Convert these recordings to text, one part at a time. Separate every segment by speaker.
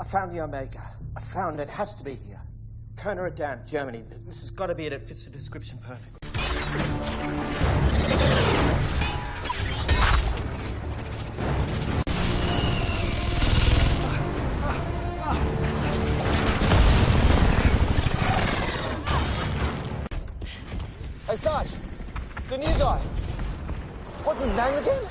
Speaker 1: found the Omega. I found it. It has to be here. Kona Dam, Germany. This has got to be it. It fits the description perfectly.
Speaker 2: Hey, Sarge, the new guy. What's his name again?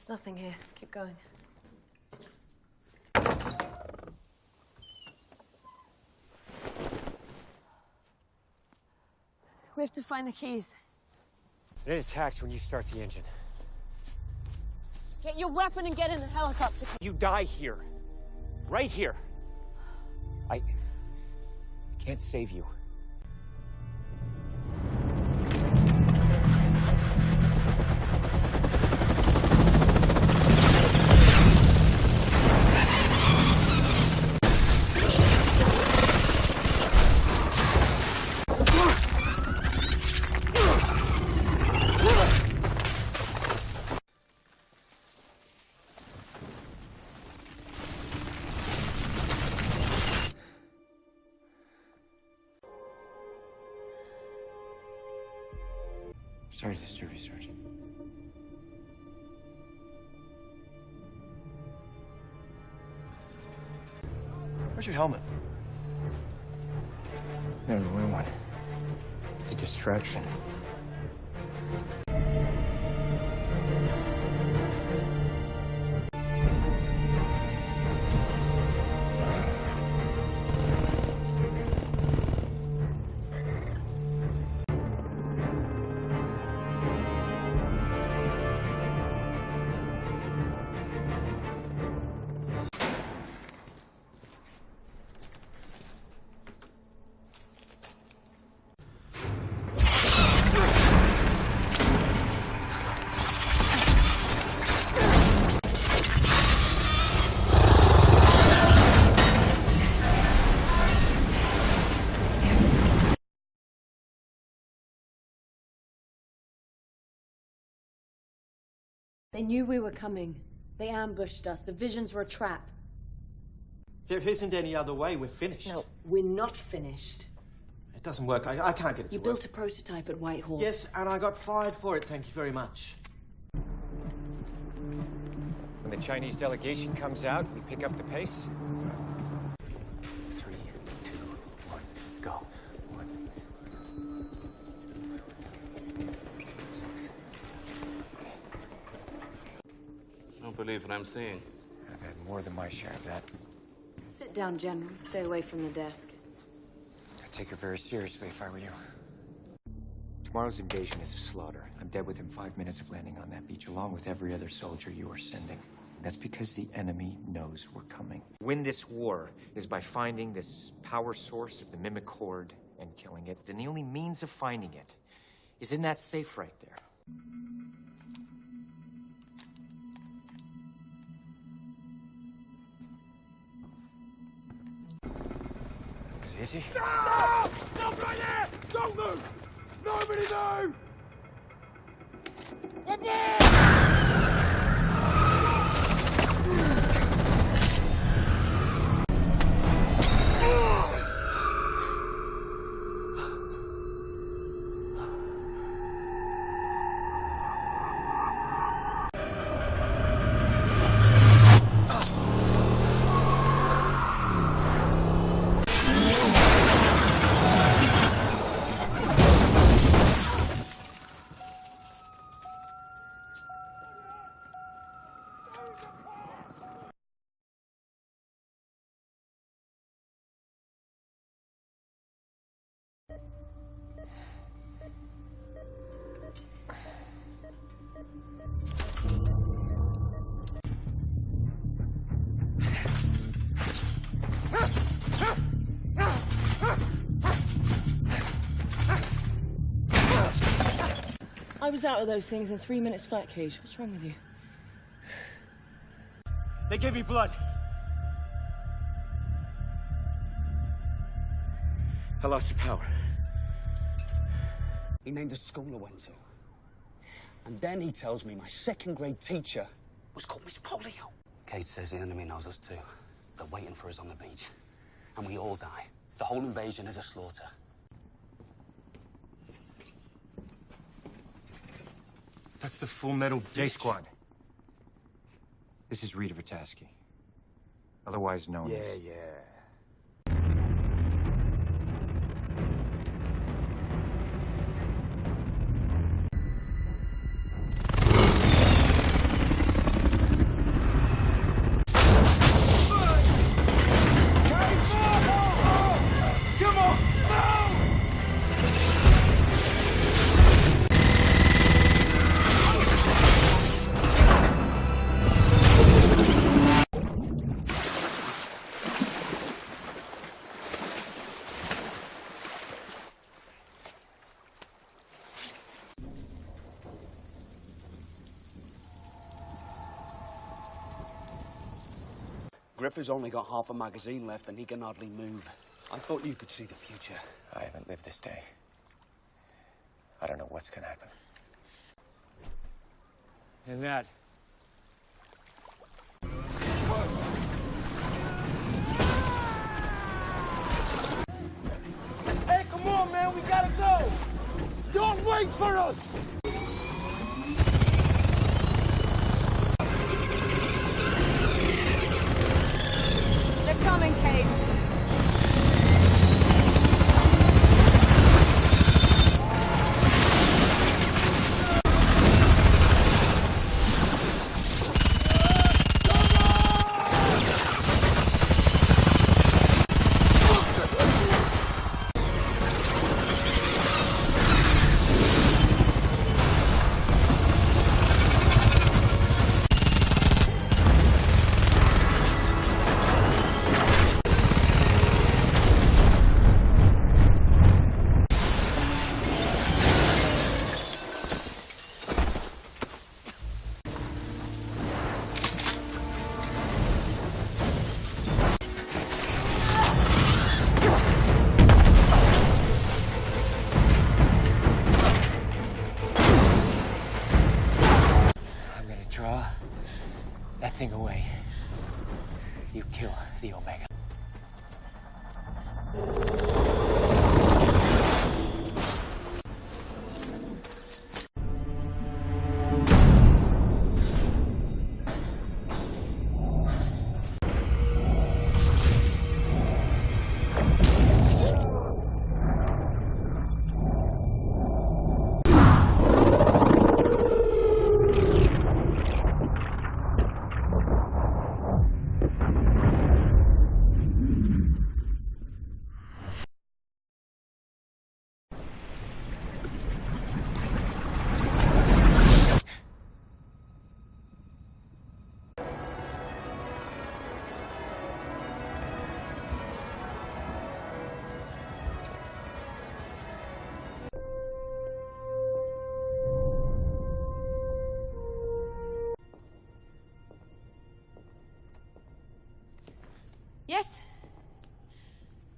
Speaker 3: There's nothing here. Let's keep going. We have to find the keys.
Speaker 4: It attacks when you start the engine.
Speaker 3: Get your weapon and get in the helicopter.
Speaker 4: You die here. Right here. I can't save you. Sorry to disturb you, Sergeant. Where's your helmet? No, the new one. It's a distraction.
Speaker 3: They knew we were coming. They ambushed us. The visions were a trap.
Speaker 1: There isn't any other way. We're finished.
Speaker 3: No, we're not finished.
Speaker 1: It doesn't work. I can't get it to
Speaker 3: You
Speaker 1: work.
Speaker 3: built a prototype at Whitehall.
Speaker 1: Yes, and I got fired for it. Thank you very much.
Speaker 4: When the Chinese delegation comes out, we pick up the pace. 3, 2, 1, go. 1.
Speaker 5: I don't believe what I'm seeing.
Speaker 4: I've had more than my share of that.
Speaker 3: Sit down, General. Stay away from the desk.
Speaker 4: I'd take her very seriously if I were you. Tomorrow's invasion is a slaughter. I'm dead within 5 minutes of landing on that beach, along with every other soldier you are sending. That's because the enemy knows we're coming. Win this war is by finding this power source of the Mimic Horde and killing it. And the only means of finding it is in that safe right there. Is he?
Speaker 6: No! Stop right there! Don't move! Nobody move!
Speaker 3: I was out of those things in 3 minutes flat, Cage. What's wrong with you?
Speaker 6: They gave me blood. I lost the power.
Speaker 7: He named the school I went to. And then he tells me my second grade teacher was called Miss Polio. Kate says the enemy knows us too. They're waiting for us on the beach. And we all die. The whole invasion is a slaughter.
Speaker 4: That's the Full Metal J Squad. This is Rita Vitaski, otherwise known as...
Speaker 6: Come on! No!
Speaker 7: Griff has only got half a magazine left and he can hardly move. I thought you could see the future.
Speaker 4: I haven't lived this day. I don't know what's gonna happen.
Speaker 6: And that. Hey, come on, man, we gotta go! Don't wait for us!
Speaker 3: They're coming, Kate.
Speaker 4: Draw that thing away. You kill the Omega.
Speaker 3: Yes?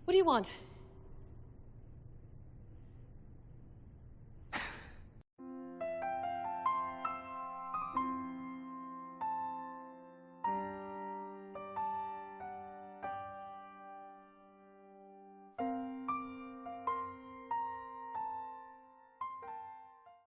Speaker 3: What do you want?